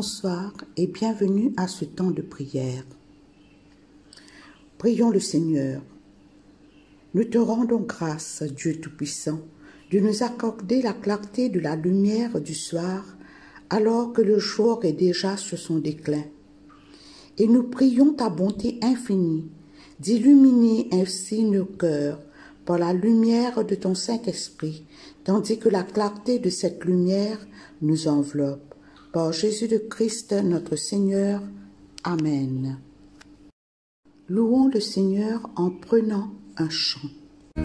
Bonsoir et bienvenue à ce temps de prière. Prions le Seigneur. Nous te rendons grâce, Dieu Tout-Puissant, de nous accorder la clarté de la lumière du soir, alors que le jour est déjà sur son déclin. Et nous prions ta bonté infinie, d'illuminer ainsi nos cœurs par la lumière de ton Saint-Esprit, tandis que la clarté de cette lumière nous enveloppe. Par Jésus de Christ, notre Seigneur. Amen. Louons le Seigneur en prenant un chant. I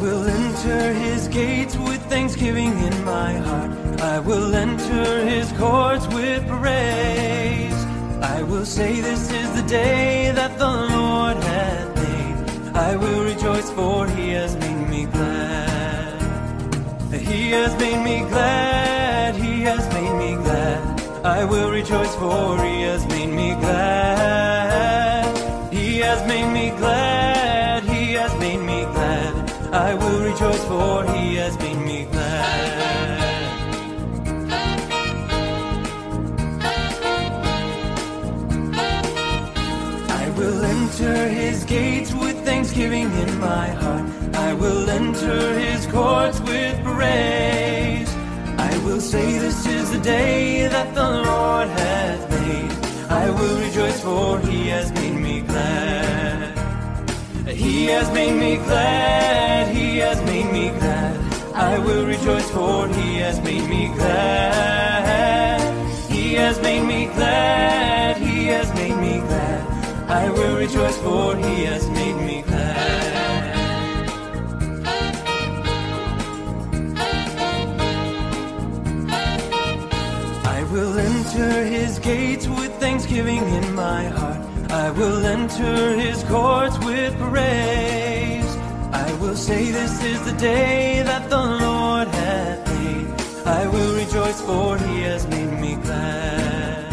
will enter his gates with thanksgiving in my heart. I will enter his courts with praise. I will say this is the day that the Lord hath made. I will rejoice for he has made me glad. He has made me glad. He has made me glad. I will rejoice for he has made me glad. He has made me glad. He has made me glad. I will rejoice for he has made me glad. I will enter his gates with thanksgiving in my heart. I will enter his courts with praise. I will say this is the day that the Lord hath made. I will rejoice for he has made me glad. He has made me glad. He has made me glad. I will rejoice for he has made me glad. He has made me glad. He has made me glad. I will rejoice for he has made me glad. I will enter his gates with thanksgiving in my heart. I will enter his courts with praise. I will say this is the day that the Lord hath made. I will rejoice for he has made me glad.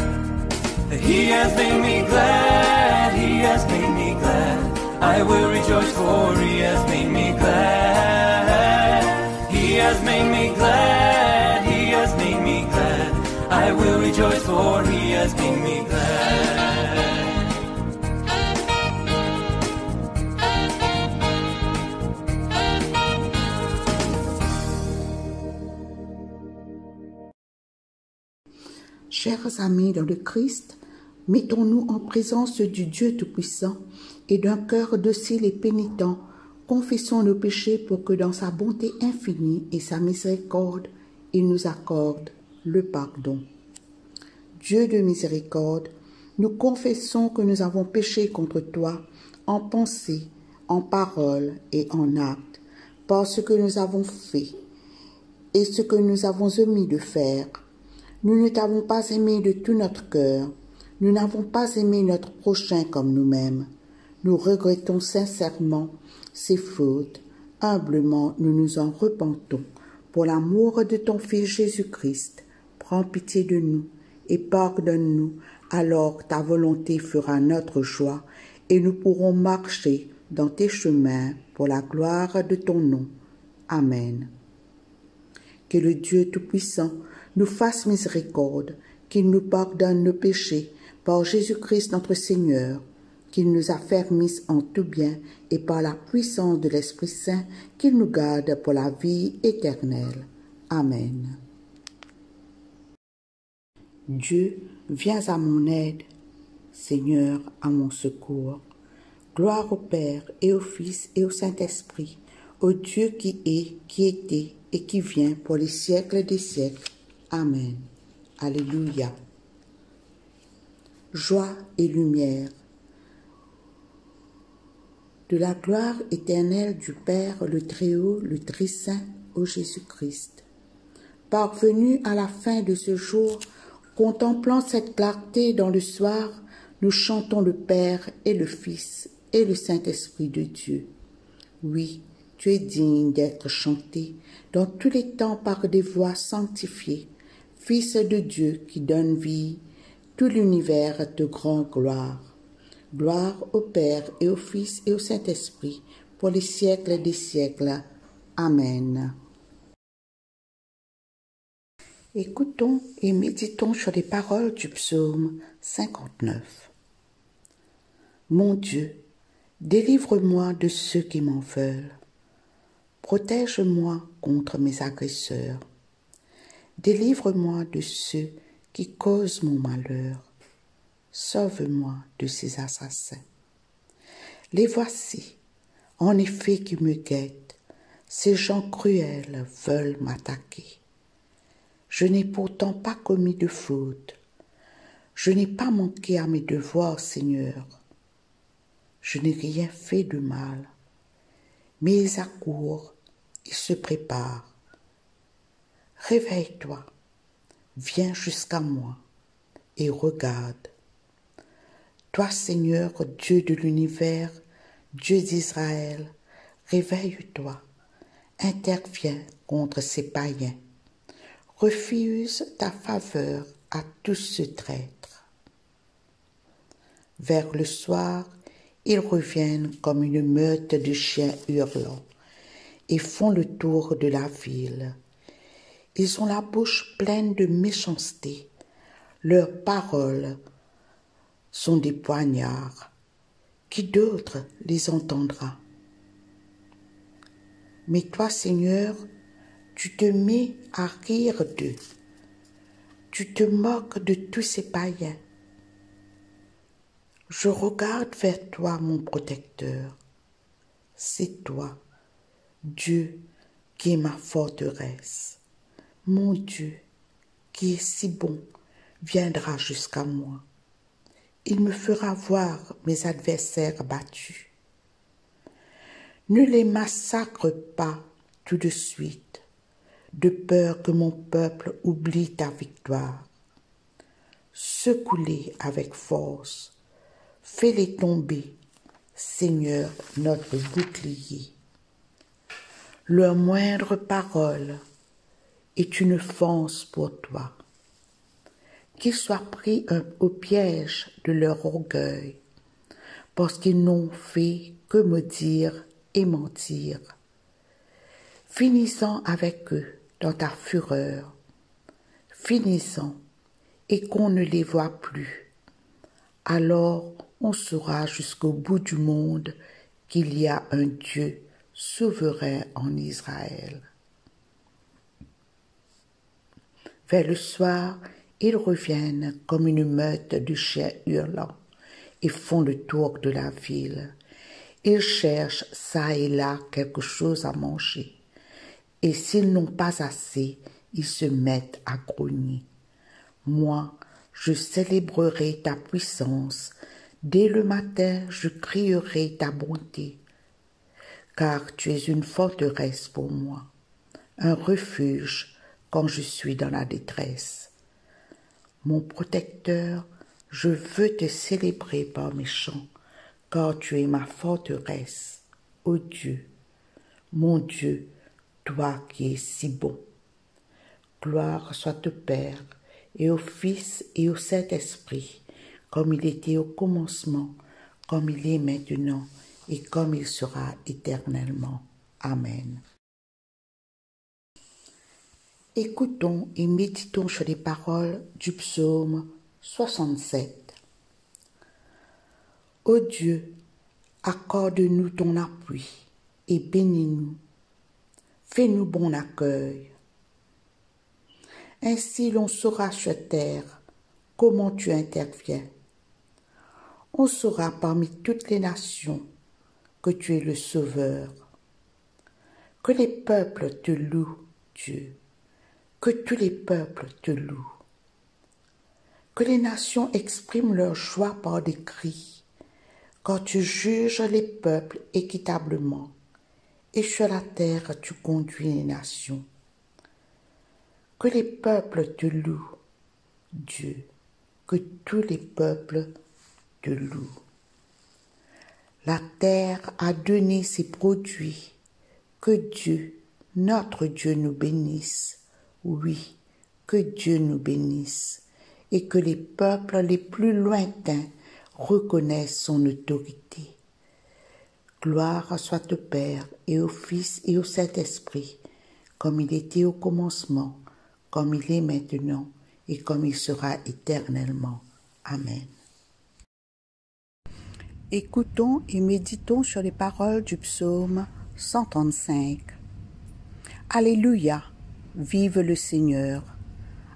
He has made me glad. He has made me glad. I will rejoice for he has made me glad. He has made me glad. He has made me glad. I will rejoice for he has made me glad. Chers amis dans le Christ, mettons-nous en présence du Dieu Tout-Puissant et d'un cœur docile et pénitent, confessons nos péchés pour que dans sa bonté infinie et sa miséricorde, il nous accorde le pardon. Dieu de miséricorde, nous confessons que nous avons péché contre toi en pensée, en parole et en acte, par ce que nous avons fait et ce que nous avons omis de faire. Nous ne t'avons pas aimé de tout notre cœur. Nous n'avons pas aimé notre prochain comme nous-mêmes. Nous regrettons sincèrement ces fautes. Humblement, nous nous en repentons. Pour l'amour de ton Fils Jésus-Christ, prends pitié de nous et pardonne-nous. Alors ta volonté fera notre joie et nous pourrons marcher dans tes chemins pour la gloire de ton nom. Amen. Que le Dieu Tout-Puissant nous fasse miséricorde, qu'il nous pardonne nos péchés par Jésus-Christ notre Seigneur, qu'il nous affermisse en tout bien et par la puissance de l'Esprit Saint, qu'il nous garde pour la vie éternelle. Amen. Dieu, viens à mon aide, Seigneur, à mon secours. Gloire au Père et au Fils et au Saint-Esprit, au Dieu qui est, qui était et qui vient pour les siècles des siècles. Amen. Alléluia. Joie et lumière. De la gloire éternelle du Père, le Très-Haut, le Très-Saint, ô Jésus-Christ. Parvenus à la fin de ce jour, contemplant cette clarté dans le soir, nous chantons le Père et le Fils et le Saint-Esprit de Dieu. Oui, tu es digne d'être chanté dans tous les temps par des voix sanctifiées. Fils de Dieu qui donne vie, tout l'univers de grande gloire. Gloire au Père et au Fils et au Saint-Esprit, pour les siècles des siècles. Amen. Écoutons et méditons sur les paroles du psaume 59. Mon Dieu, délivre-moi de ceux qui m'en veulent. Protège-moi contre mes agresseurs. Délivre-moi de ceux qui causent mon malheur. Sauve-moi de ces assassins. Les voici, en effet, qui me guettent. Ces gens cruels veulent m'attaquer. Je n'ai pourtant pas commis de faute. Je n'ai pas manqué à mes devoirs, Seigneur. Je n'ai rien fait de mal. Mais ils accourent, ils se préparent. Réveille-toi, viens jusqu'à moi et regarde. Toi, Seigneur, Dieu de l'univers, Dieu d'Israël, réveille-toi, interviens contre ces païens. Refuse ta faveur à tous ceux traîtres. Vers le soir, ils reviennent comme une meute de chiens hurlants et font le tour de la ville. Ils ont la bouche pleine de méchanceté. Leurs paroles sont des poignards. Qui d'autre les entendra? Mais toi, Seigneur, tu te mets à rire d'eux. Tu te moques de tous ces païens. Je regarde vers toi, mon protecteur. C'est toi, Dieu, qui est ma forteresse. Mon Dieu, qui est si bon, viendra jusqu'à moi. Il me fera voir mes adversaires battus. Ne les massacre pas tout de suite, de peur que mon peuple oublie ta victoire. Secoue-les avec force, fais-les tomber, Seigneur notre bouclier. Leur moindre parole est une offense pour toi. Qu'ils soient pris au piège de leur orgueil, parce qu'ils n'ont fait que maudire et mentir. Finissons avec eux dans ta fureur. Finissons et qu'on ne les voie plus. Alors on saura jusqu'au bout du monde qu'il y a un Dieu souverain en Israël. Vers le soir, ils reviennent comme une meute de chiens hurlants et font le tour de la ville. Ils cherchent çà et là quelque chose à manger. Et s'ils n'ont pas assez, ils se mettent à grogner. Moi, je célébrerai ta puissance. Dès le matin, je crierai ta bonté. Car tu es une forteresse pour moi, un refuge quand je suis dans la détresse. Mon protecteur, je veux te célébrer par mes chants, car tu es ma forteresse, ô Dieu, mon Dieu, toi qui es si bon. Gloire soit au Père, et au Fils, et au Saint-Esprit, comme il était au commencement, comme il est maintenant, et comme il sera éternellement. Amen. Écoutons et méditons sur les paroles du psaume 67. Ô Dieu, accorde-nous ton appui et bénis-nous. Fais-nous bon accueil. Ainsi l'on saura sur terre comment tu interviens. On saura parmi toutes les nations que tu es le Sauveur. Que les peuples te louent, Dieu. Que tous les peuples te louent. Que les nations expriment leur joie par des cris, quand tu juges les peuples équitablement, et sur la terre tu conduis les nations. Que les peuples te louent, Dieu, que tous les peuples te louent. La terre a donné ses produits, que Dieu, notre Dieu, nous bénisse. Oui, que Dieu nous bénisse et que les peuples les plus lointains reconnaissent son autorité. Gloire soit au Père, et au Fils, et au Saint-Esprit, comme il était au commencement, comme il est maintenant, et comme il sera éternellement. Amen. Écoutons et méditons sur les paroles du psaume 135. Alléluia, vive le Seigneur.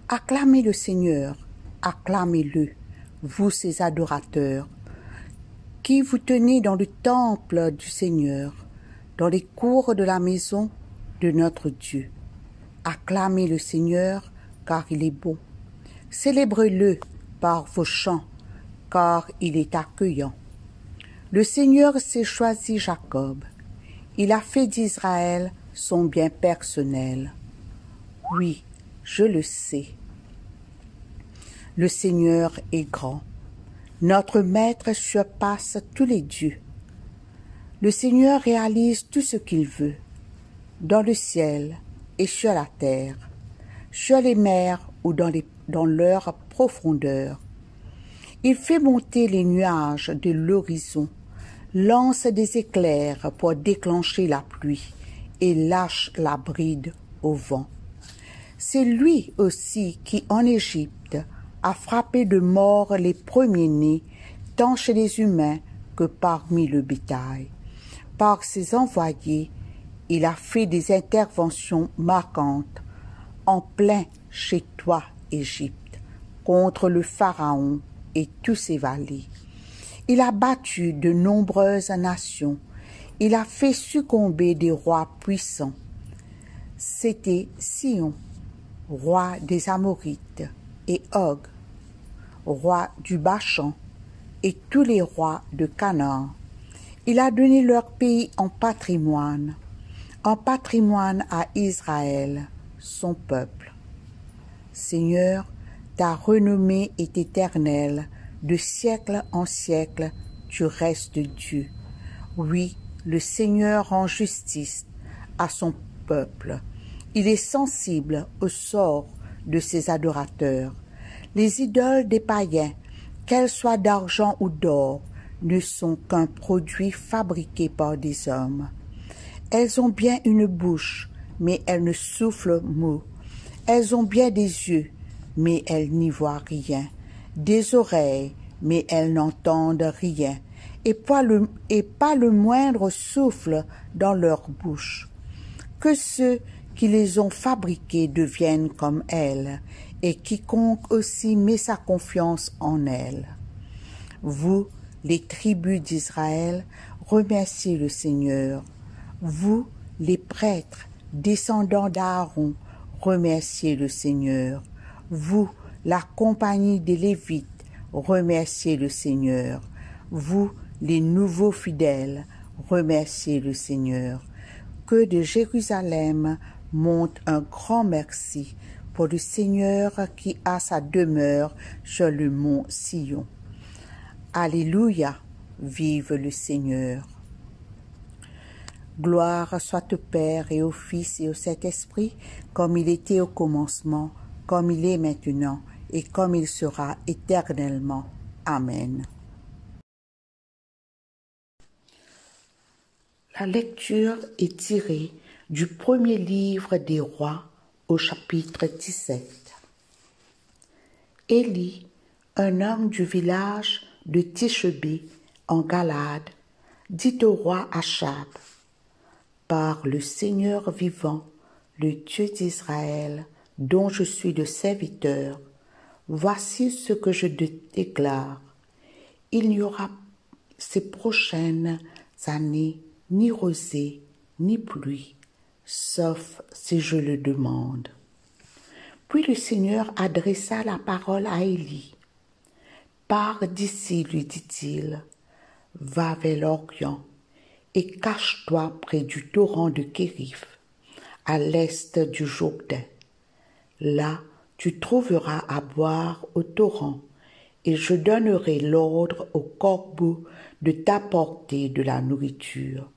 Acclamez le Seigneur, acclamez-le, vous ses adorateurs, qui vous tenez dans le temple du Seigneur, dans les cours de la maison de notre Dieu. Acclamez le Seigneur, car il est bon. Célébrez-le par vos chants, car il est accueillant. Le Seigneur s'est choisi Jacob. Il a fait d'Israël son bien personnel. Oui, je le sais. Le Seigneur est grand. Notre Maître surpasse tous les dieux. Le Seigneur réalise tout ce qu'il veut, dans le ciel et sur la terre, sur les mers ou dans leur profondeur. Il fait monter les nuages de l'horizon, lance des éclairs pour déclencher la pluie et lâche la bride au vent. C'est lui aussi qui, en Égypte, a frappé de mort les premiers-nés, tant chez les humains que parmi le bétail. Par ses envoyés, il a fait des interventions marquantes, en plein chez toi, Égypte, contre le Pharaon et tous ses valets. Il a battu de nombreuses nations, il a fait succomber des rois puissants. C'était Sion, roi des Amorites, et Og, roi du Bashan, et tous les rois de Canaan. Il a donné leur pays en patrimoine à Israël, son peuple. Seigneur, ta renommée est éternelle, de siècle en siècle, tu restes Dieu. Oui, le Seigneur rend justice à son peuple. Il est sensible au sort de ses adorateurs. Les idoles des païens, qu'elles soient d'argent ou d'or, ne sont qu'un produit fabriqué par des hommes. Elles ont bien une bouche, mais elles ne soufflent mot. Elles ont bien des yeux, mais elles n'y voient rien. Des oreilles, mais elles n'entendent rien. Et pas le moindre souffle dans leur bouche. Que ceux qui les ont fabriquées deviennent comme elles, et quiconque aussi met sa confiance en elles. Vous, les tribus d'Israël, remerciez le Seigneur. Vous, les prêtres, descendants d'Aaron, remerciez le Seigneur. Vous, la compagnie des Lévites, remerciez le Seigneur. Vous, les nouveaux fidèles, remerciez le Seigneur. Que de Jérusalem monte un grand merci pour le Seigneur qui a sa demeure sur le mont Sion. Alléluia, vive le Seigneur. Gloire soit au Père et au Fils et au Saint-Esprit, comme il était au commencement, comme il est maintenant, et comme il sera éternellement. Amen. La lecture est tirée du premier livre des rois au chapitre 17. Élie, un homme du village de Tishbé en Galade, dit au roi Achab: par le Seigneur vivant, le Dieu d'Israël, dont je suis le serviteur, voici ce que je te déclare. Il n'y aura ces prochaines années ni rosée, ni pluie, sauf si je le demande. Puis le Seigneur adressa la parole à Élie. Pars d'ici, lui dit-il, va vers l'Orient et cache-toi près du torrent de Kérith, à l'est du Jourdain. Là, tu trouveras à boire au torrent, et je donnerai l'ordre aux corbeaux de t'apporter de la nourriture.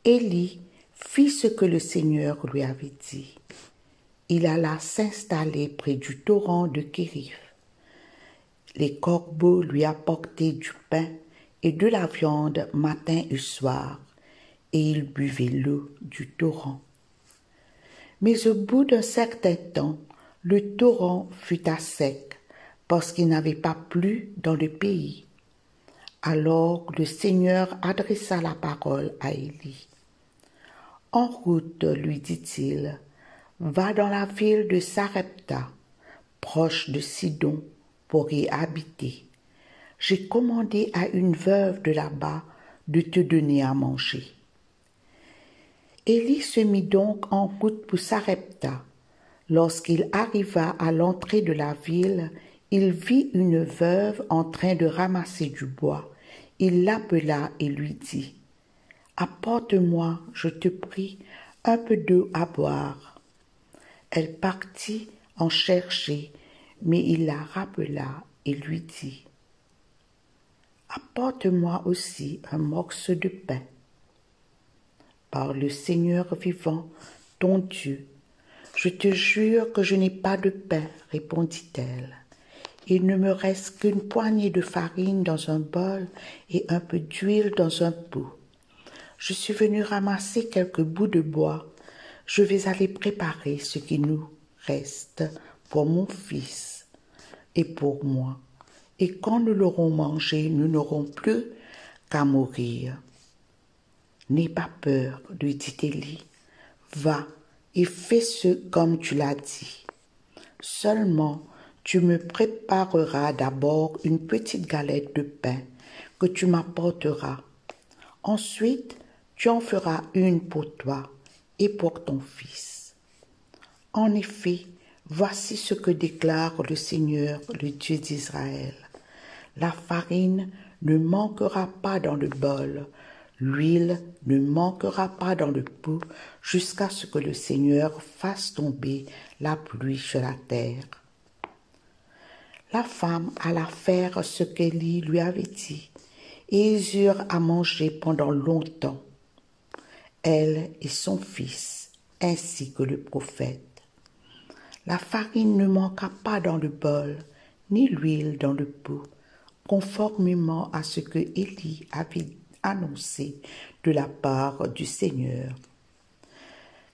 Élie fit ce que le Seigneur lui avait dit. Il alla s'installer près du torrent de Kérith. Les corbeaux lui apportaient du pain et de la viande matin et soir, et il buvait l'eau du torrent. Mais au bout d'un certain temps, le torrent fut à sec, parce qu'il n'avait pas plu dans le pays. Alors le Seigneur adressa la parole à Élie. « En route, lui dit-il, va dans la ville de Sarepta, proche de Sidon, pour y habiter. J'ai commandé à une veuve de là-bas de te donner à manger. » Élie se mit donc en route pour Sarepta. Lorsqu'il arriva à l'entrée de la ville, il vit une veuve en train de ramasser du bois. Il l'appela et lui dit « Apporte-moi, je te prie, un peu d'eau à boire. » Elle partit en chercher, mais il la rappela et lui dit « Apporte-moi aussi un morceau de pain. » « Par le Seigneur vivant, ton Dieu, je te jure que je n'ai pas de pain, répondit-elle. Il ne me reste qu'une poignée de farine dans un bol et un peu d'huile dans un pot. Je suis venue ramasser quelques bouts de bois. Je vais aller préparer ce qui nous reste pour mon fils et pour moi. Et quand nous l'aurons mangé, nous n'aurons plus qu'à mourir. N'aie pas peur, lui dit Élie. Va et fais ce comme tu l'as dit. Seulement, tu me prépareras d'abord une petite galette de pain que tu m'apporteras. Ensuite, tu en feras une pour toi et pour ton fils. En effet, voici ce que déclare le Seigneur, le Dieu d'Israël. La farine ne manquera pas dans le bol, l'huile ne manquera pas dans le pot, jusqu'à ce que le Seigneur fasse tomber la pluie sur la terre. La femme alla faire ce qu'Élie lui avait dit, et ils eurent à manger pendant longtemps, elle et son fils, ainsi que le prophète. La farine ne manqua pas dans le bol, ni l'huile dans le pot, conformément à ce que Élie avait annoncé de la part du Seigneur.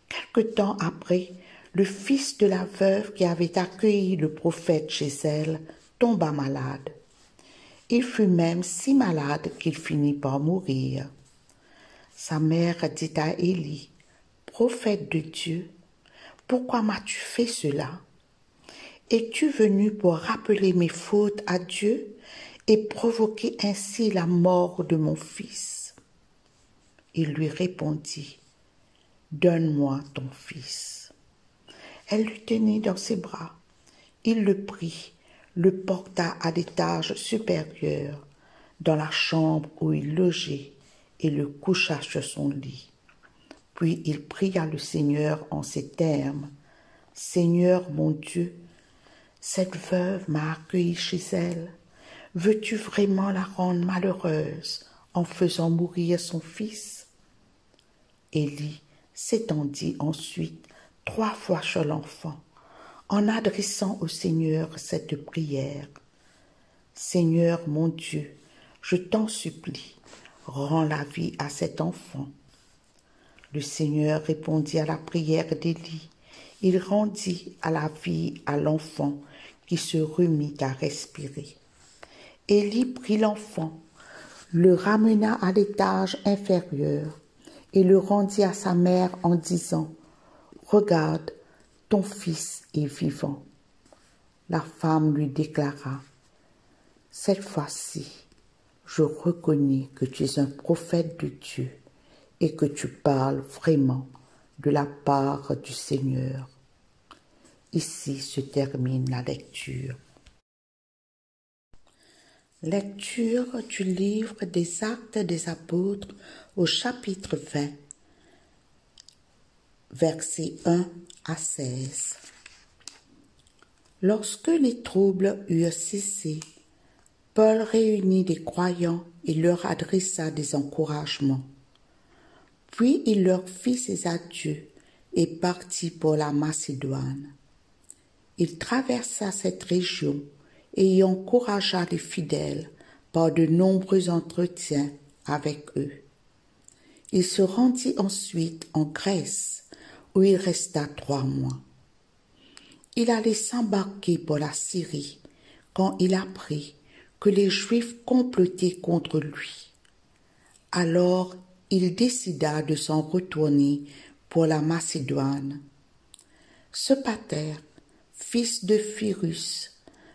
Quelque temps après, le fils de la veuve qui avait accueilli le prophète chez elle tomba malade. Il fut même si malade qu'il finit par mourir. Sa mère dit à Élie, « Prophète de Dieu, pourquoi m'as-tu fait cela? Es-tu venu pour rappeler mes fautes à Dieu et provoquer ainsi la mort de mon fils? » Il lui répondit, « Donne-moi ton fils. » Elle le tenait dans ses bras. Il le prit, le porta à l'étage supérieur, dans la chambre où il logeait, et le coucha sur son lit. Puis il pria le Seigneur en ces termes, « Seigneur mon Dieu, cette veuve m'a accueilli chez elle. Veux-tu vraiment la rendre malheureuse en faisant mourir son fils? » Élie s'étendit ensuite 3 fois sur l'enfant, en adressant au Seigneur cette prière. « Seigneur mon Dieu, je t'en supplie, rends la vie à cet enfant. » Le Seigneur répondit à la prière d'Élie. Il rendit à la vie à l'enfant qui se remit à respirer. Élie prit l'enfant, le ramena à l'étage inférieur et le rendit à sa mère en disant, « Regarde, ton fils est vivant. » La femme lui déclara, « Cette fois-ci, je reconnais que tu es un prophète de Dieu et que tu parles vraiment de la part du Seigneur. » Ici se termine la lecture. Lecture du livre des Actes des Apôtres au chapitre 20, versets 1 à 16. Lorsque les troubles eurent cessé, Paul réunit les croyants et leur adressa des encouragements. Puis il leur fit ses adieux et partit pour la Macédoine. Il traversa cette région et y encouragea les fidèles par de nombreux entretiens avec eux. Il se rendit ensuite en Grèce, où il resta 3 mois. Il allait s'embarquer pour la Syrie quand il apprit que les Juifs complotaient contre lui. Alors il décida de s'en retourner pour la Macédoine. Sopater, fils de Pyrrhus,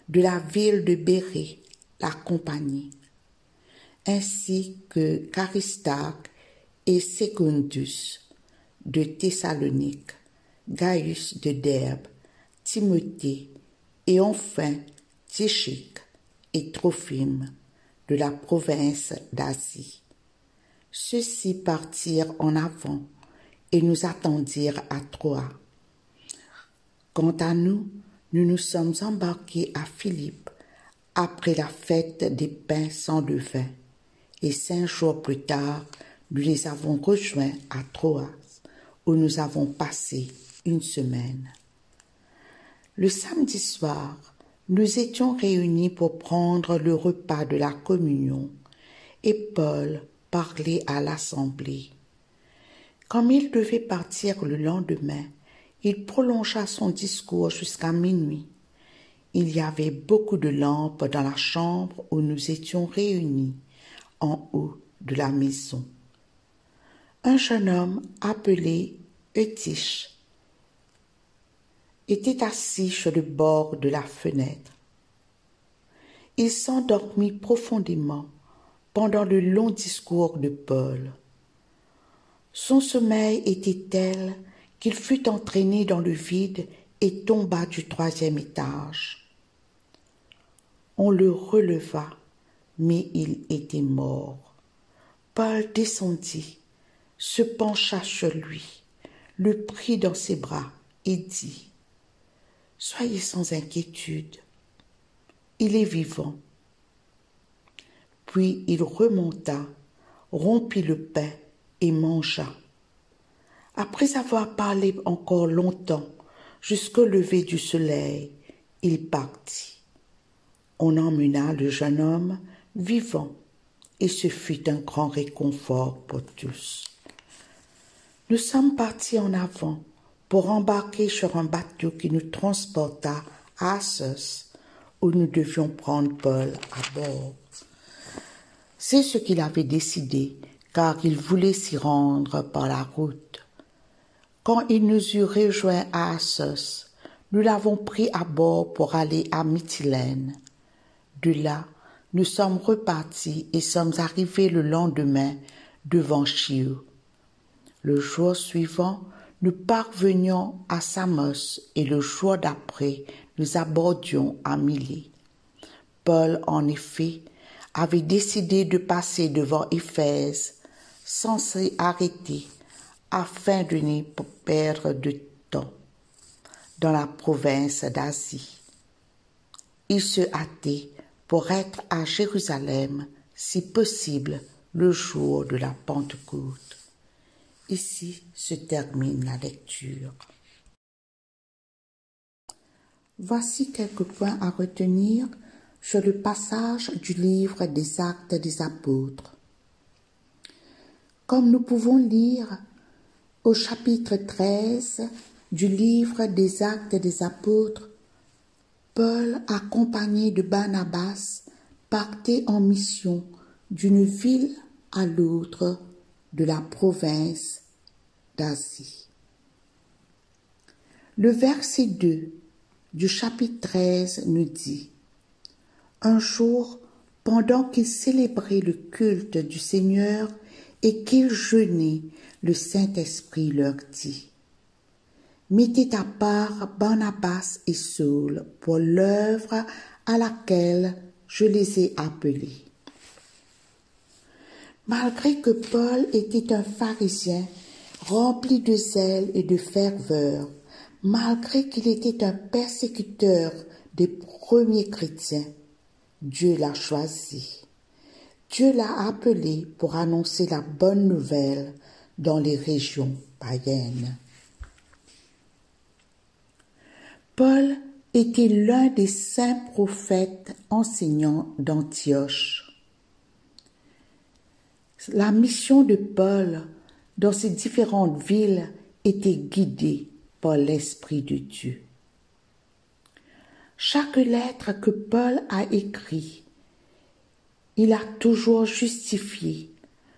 de la ville de Bérée, l'accompagnait, ainsi que Charistarque et Secundus de Thessalonique, Gaius de Derbe, Timothée et enfin Tychique et Trophime de la province d'Asie. Ceux-ci partirent en avant et nous attendirent à Troie. Quant à nous, nous nous sommes embarqués à Philippe après la fête des pains sans levain, et 5 jours plus tard, nous les avons rejoints à Troas, où nous avons passé 1 semaine. Le samedi soir, nous étions réunis pour prendre le repas de la communion, et Paul parlait à l'assemblée. Comme il devait partir le lendemain, il prolongea son discours jusqu'à minuit. Il y avait beaucoup de lampes dans la chambre où nous étions réunis, en haut de la maison. Un jeune homme appelé Eutyche était assis sur le bord de la fenêtre. Il s'endormit profondément pendant le long discours de Paul. Son sommeil était tel qu'il fut entraîné dans le vide et tomba du 3e étage. On le releva, mais il était mort. Paul descendit, se pencha sur lui, le prit dans ses bras et dit : « Soyez sans inquiétude, il est vivant. » Puis il remonta, rompit le pain et mangea. Après avoir parlé encore longtemps, jusqu'au lever du soleil, il partit. On emmena le jeune homme vivant, et ce fut un grand réconfort pour tous. Nous sommes partis en avant pour embarquer sur un bateau qui nous transporta à Assos, où nous devions prendre Paul à bord. C'est ce qu'il avait décidé, car il voulait s'y rendre par la route. Quand il nous eut rejoints à Assos, nous l'avons pris à bord pour aller à Mytilène. De là, nous sommes repartis et sommes arrivés le lendemain devant Chios. Le jour suivant, nous parvenions à Samos et le jour d'après, nous abordions à Milet. Paul, en effet, avait décidé de passer devant Éphèse sans s'y arrêter afin de n'y perdre de temps dans la province d'Asie. Il se hâtait pour être à Jérusalem, si possible, le jour de la Pentecôte. Ici se termine la lecture. Voici quelques points à retenir sur le passage du livre des Actes des Apôtres. Comme nous pouvons lire au chapitre 13 du livre des Actes des Apôtres, Paul, accompagné de Barnabas, partait en mission d'une ville à l'autre de la province d'Asie. Le verset 2 du chapitre 13 nous dit : Un jour, pendant qu'ils célébraient le culte du Seigneur et qu'ils jeûnaient, le Saint-Esprit leur dit : Mettez à part Barnabas et Saul pour l'œuvre à laquelle je les ai appelés. Malgré que Paul était un pharisien rempli de zèle et de ferveur, malgré qu'il était un persécuteur des premiers chrétiens, Dieu l'a choisi. Dieu l'a appelé pour annoncer la bonne nouvelle dans les régions païennes. Paul était l'un des saints prophètes enseignants d'Antioche. La mission de Paul dans ces différentes villes était guidée par l'Esprit de Dieu. Chaque lettre que Paul a écrite, il a toujours justifié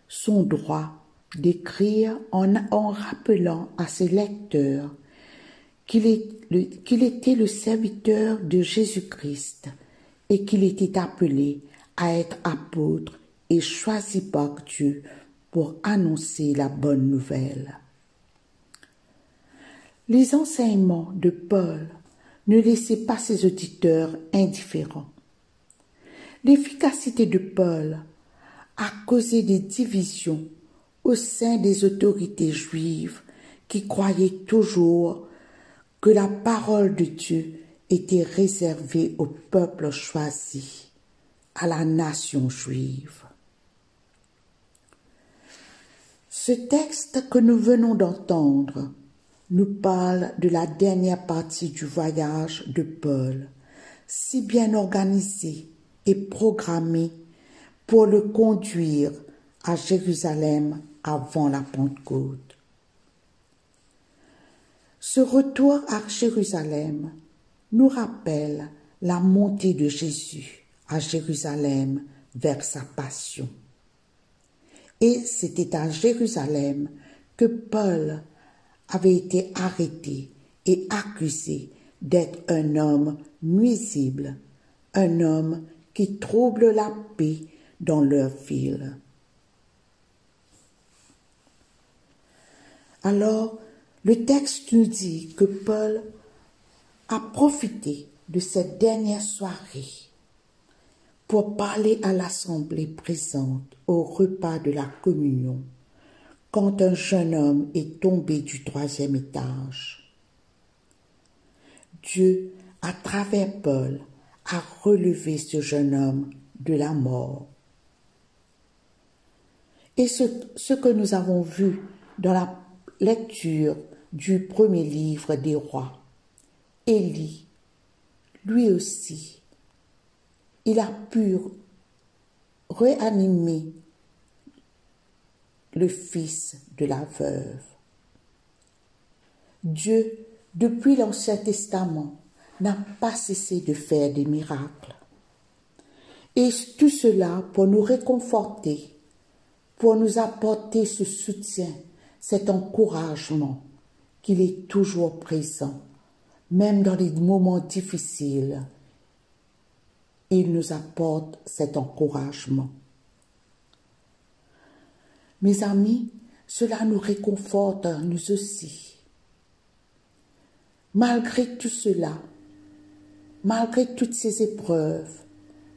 son droit d'écrire en rappelant à ses lecteurs qu'il était le serviteur de Jésus-Christ et qu'il était appelé à être apôtre et choisi par Dieu pour annoncer la bonne nouvelle. Les enseignements de Paul ne laissaient pas ses auditeurs indifférents. L'efficacité de Paul a causé des divisions au sein des autorités juives qui croyaient toujours que la parole de Dieu était réservée au peuple choisi, à la nation juive. Ce texte que nous venons d'entendre nous parle de la dernière partie du voyage de Paul, si bien organisé et programmé pour le conduire à Jérusalem avant la Pentecôte. Ce retour à Jérusalem nous rappelle la montée de Jésus à Jérusalem vers sa passion. Et c'était à Jérusalem que Paul avait été arrêté et accusé d'être un homme nuisible, un homme qui trouble la paix dans leur ville. Alors, le texte nous dit que Paul a profité de cette dernière soirée pour parler à l'assemblée présente au repas de la communion, quand un jeune homme est tombé du 3e étage. Dieu, à travers Paul, a relevé ce jeune homme de la mort. Et ce que nous avons vu dans la lecture du premier livre des rois, Élie, lui aussi, il a pu réanimer le fils de la veuve. Dieu, depuis l'Ancien Testament, n'a pas cessé de faire des miracles. Et tout cela pour nous réconforter, pour nous apporter ce soutien, cet encouragement qu'il est toujours présent, même dans les moments difficiles. Il nous apporte cet encouragement. Mes amis, cela nous réconforte nous aussi. Malgré tout cela, malgré toutes ces épreuves,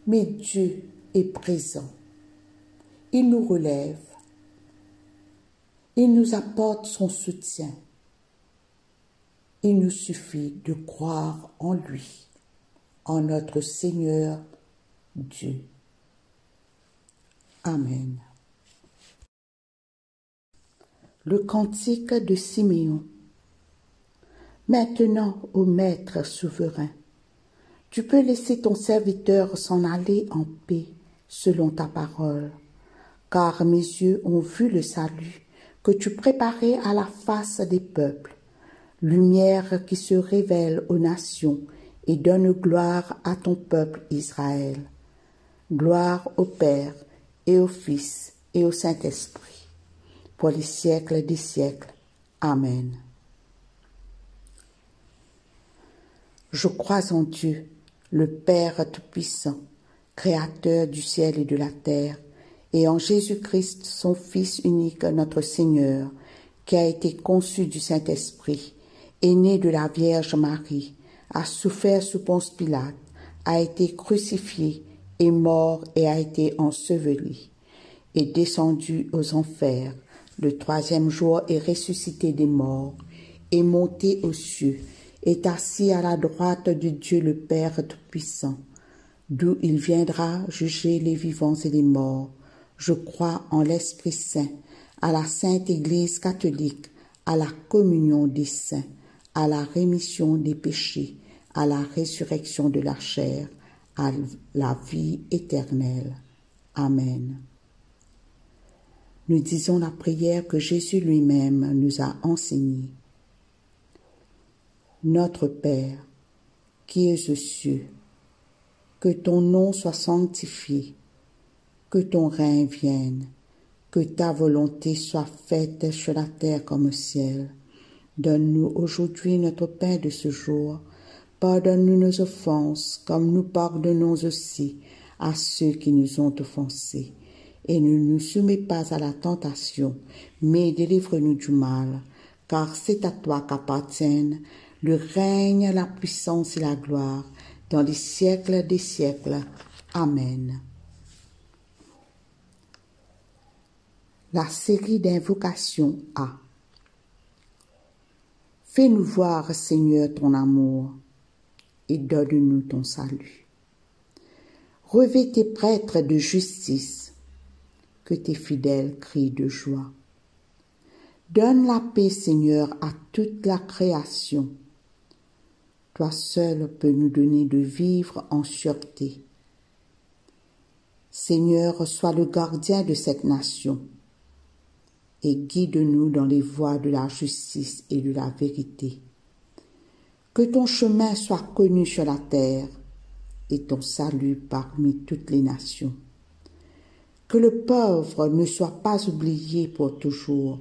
mais Dieu est présent. Il nous relève. Il nous apporte son soutien. Il nous suffit de croire en lui, en notre Seigneur Dieu. Amen. Le cantique de Siméon. Maintenant, ô Maître souverain, tu peux laisser ton serviteur s'en aller en paix selon ta parole, car mes yeux ont vu le salut que tu préparais à la face des peuples, lumière qui se révèle aux nations et donne gloire à ton peuple Israël. Gloire au Père et au Fils et au Saint-Esprit, pour les siècles des siècles. Amen. Je crois en Dieu, le Père Tout-Puissant, Créateur du ciel et de la terre, et en Jésus-Christ, son Fils unique, notre Seigneur, qui a été conçu du Saint-Esprit, est né de la Vierge Marie, a souffert sous Ponce Pilate, a été crucifié, est mort et a été enseveli, est descendu aux enfers, le 3e jour est ressuscité des morts, est monté aux cieux, est assis à la droite de Dieu le Père Tout-Puissant, d'où il viendra juger les vivants et les morts. Je crois en l'Esprit Saint, à la Sainte Église catholique, à la communion des saints, à la rémission des péchés, à la résurrection de la chair, à la vie éternelle. Amen. Nous disons la prière que Jésus lui-même nous a enseignée. Notre Père, qui es aux cieux, que ton nom soit sanctifié, que ton règne vienne, que ta volonté soit faite sur la terre comme au ciel. Donne-nous aujourd'hui notre pain de ce jour. Pardonne-nous nos offenses, comme nous pardonnons aussi à ceux qui nous ont offensés. Et ne nous soumets pas à la tentation, mais délivre-nous du mal, car c'est à toi qu'appartiennent le règne, la puissance et la gloire, dans les siècles des siècles. Amen. La série d'invocations A. Fais-nous voir, Seigneur, ton amour, et donne-nous ton salut. Revêt tes prêtres de justice, que tes fidèles crient de joie. Donne la paix, Seigneur, à toute la création. Toi seul peux nous donner de vivre en sûreté. Seigneur, sois le gardien de cette nation et guide-nous dans les voies de la justice et de la vérité. Que ton chemin soit connu sur la terre et ton salut parmi toutes les nations. Que le pauvre ne soit pas oublié pour toujours,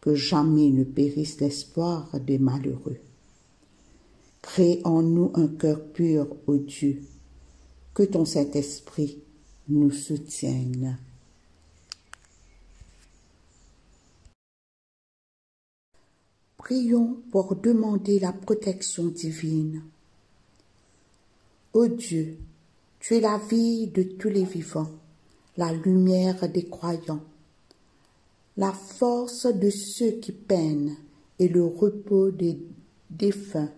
que jamais ne périsse l'espoir des malheureux. Crée en nous un cœur pur, ô Dieu, que ton Saint-Esprit nous soutienne. Prions pour demander la protection divine. Ô Dieu, tu es la vie de tous les vivants, la lumière des croyants, la force de ceux qui peinent et le repos des défunts.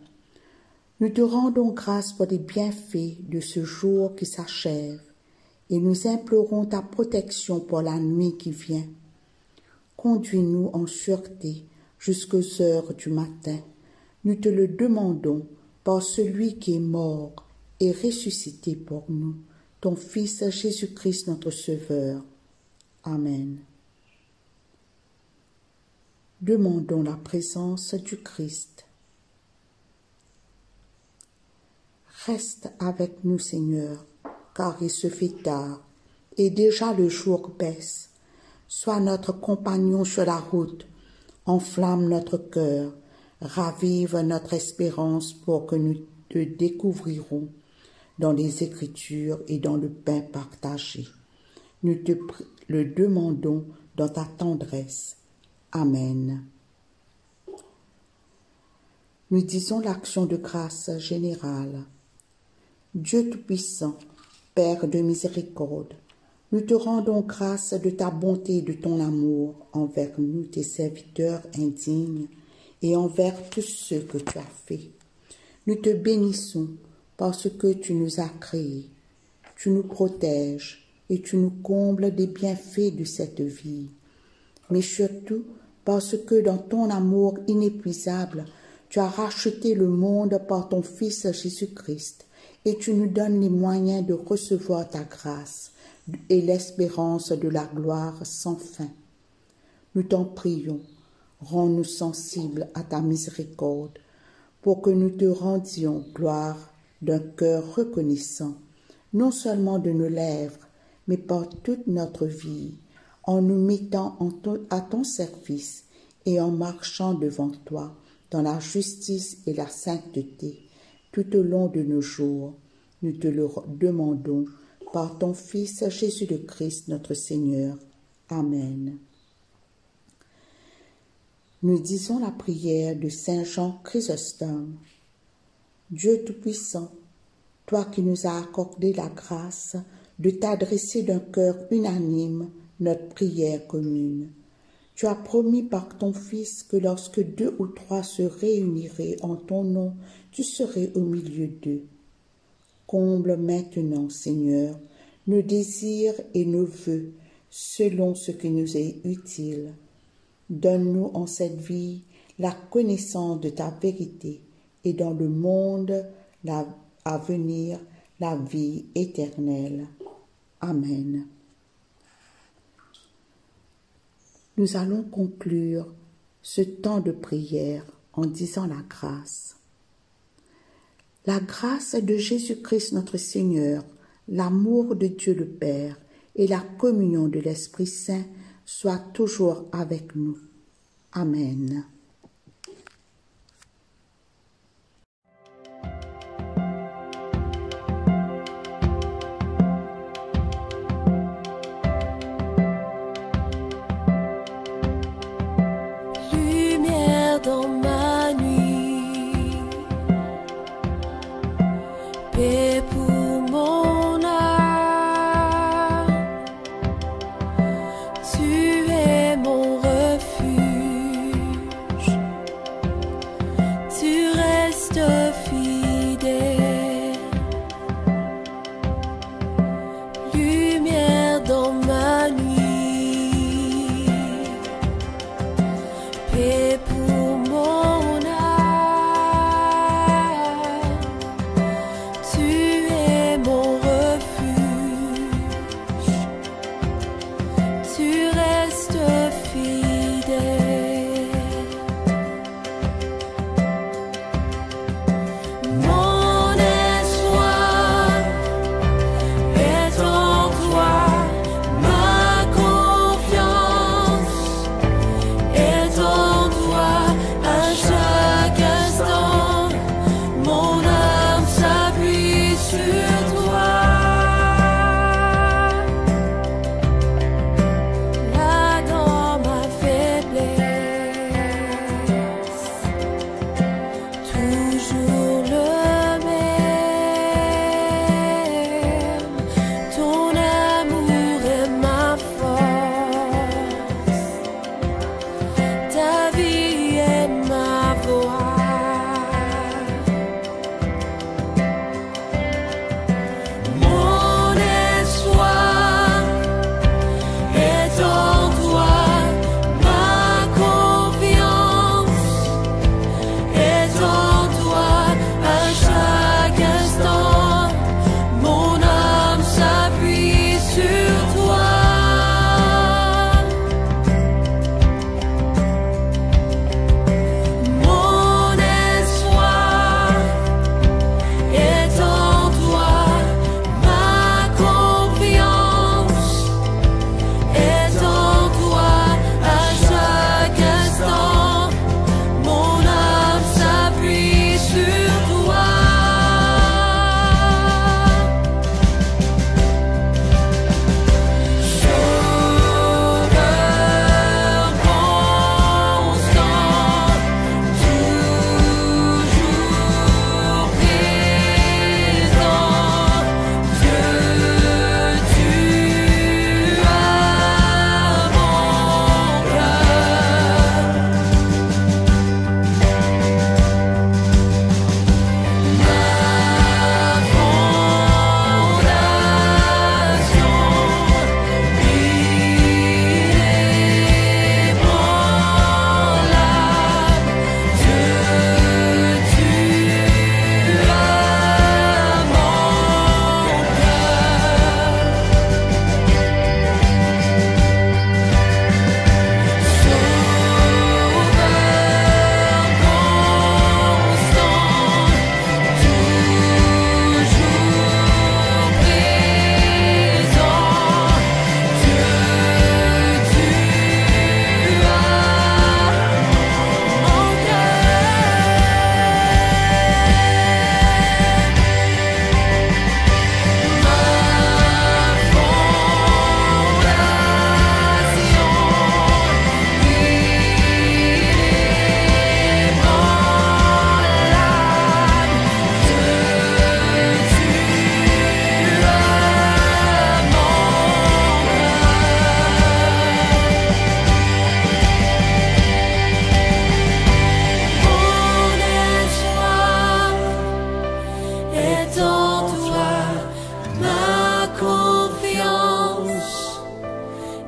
Nous te rendons grâce pour les bienfaits de ce jour qui s'achève et nous implorons ta protection pour la nuit qui vient. Conduis-nous en sûreté jusqu'aux heures du matin. Nous te le demandons par celui qui est mort et ressuscité pour nous, ton Fils Jésus-Christ notre Sauveur. Amen. Demandons la présence du Christ. Reste avec nous, Seigneur, car il se fait tard, et déjà le jour baisse. Sois notre compagnon sur la route, enflamme notre cœur, ravive notre espérance pour que nous te découvrirons dans les Écritures et dans le pain partagé. Nous te le demandons dans ta tendresse. Amen. Nous disons l'action de grâce générale. Dieu Tout-Puissant, Père de miséricorde, nous te rendons grâce de ta bonté et de ton amour envers nous, tes serviteurs indignes, et envers tous ceux que tu as faits. Nous te bénissons parce que tu nous as créés, tu nous protèges et tu nous combles des bienfaits de cette vie. Mais surtout parce que dans ton amour inépuisable, tu as racheté le monde par ton Fils Jésus-Christ, et tu nous donnes les moyens de recevoir ta grâce et l'espérance de la gloire sans fin. Nous t'en prions, rends-nous sensibles à ta miséricorde, pour que nous te rendions gloire d'un cœur reconnaissant, non seulement de nos lèvres, mais par toute notre vie, en nous mettant à ton service et en marchant devant toi dans la justice et la sainteté, tout au long de nos jours. Nous te le demandons par ton Fils Jésus le Christ, notre Seigneur. Amen. Nous disons la prière de Saint Jean Chrysostome. Dieu Tout-Puissant, toi qui nous as accordé la grâce de t'adresser d'un cœur unanime notre prière commune, tu as promis par ton Fils que lorsque 2 ou 3 se réuniraient en ton nom, tu serais au milieu d'eux. Comble maintenant, Seigneur, nos désirs et nos vœux selon ce qui nous est utile. Donne-nous en cette vie la connaissance de ta vérité et dans le monde à venir la vie éternelle. Amen. nous allons conclure ce temps de prière en disant la grâce. La grâce de Jésus-Christ notre Seigneur, l'amour de Dieu le Père et la communion de l'Esprit Saint soient toujours avec nous. Amen. Lumière dans ma nuit, paix pour mon âme, tu es mon refuge, tu restes fidèle. Lumière dans ma nuit, paix pour mon âme, tu es mon refuge, tu restes fidèle. Mon espoir est en toi, ma confiance est en toi. À chaque instant, mon âme s'appuie sur toi. Là dans ma faiblesse, toujours le même. Ton amour est ma force, ta vie est ma voix. Mon espoir est en toi, ma confiance est en toi. À chaque instant, mon âme s'appuie sur toi. Mon espoir est en toi, ma confiance est en toi. À chaque instant, mon âme s'appuie sur toi. Sauveur constant, toujours présent, Dieu, tu as mon cœur. Ma fondation, inébranlable, Dieu, tu as mon est en toi, ma confiance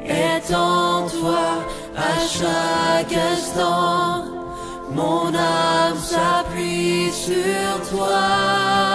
est en toi. À chaque instant, mon âme s'appuie sur toi.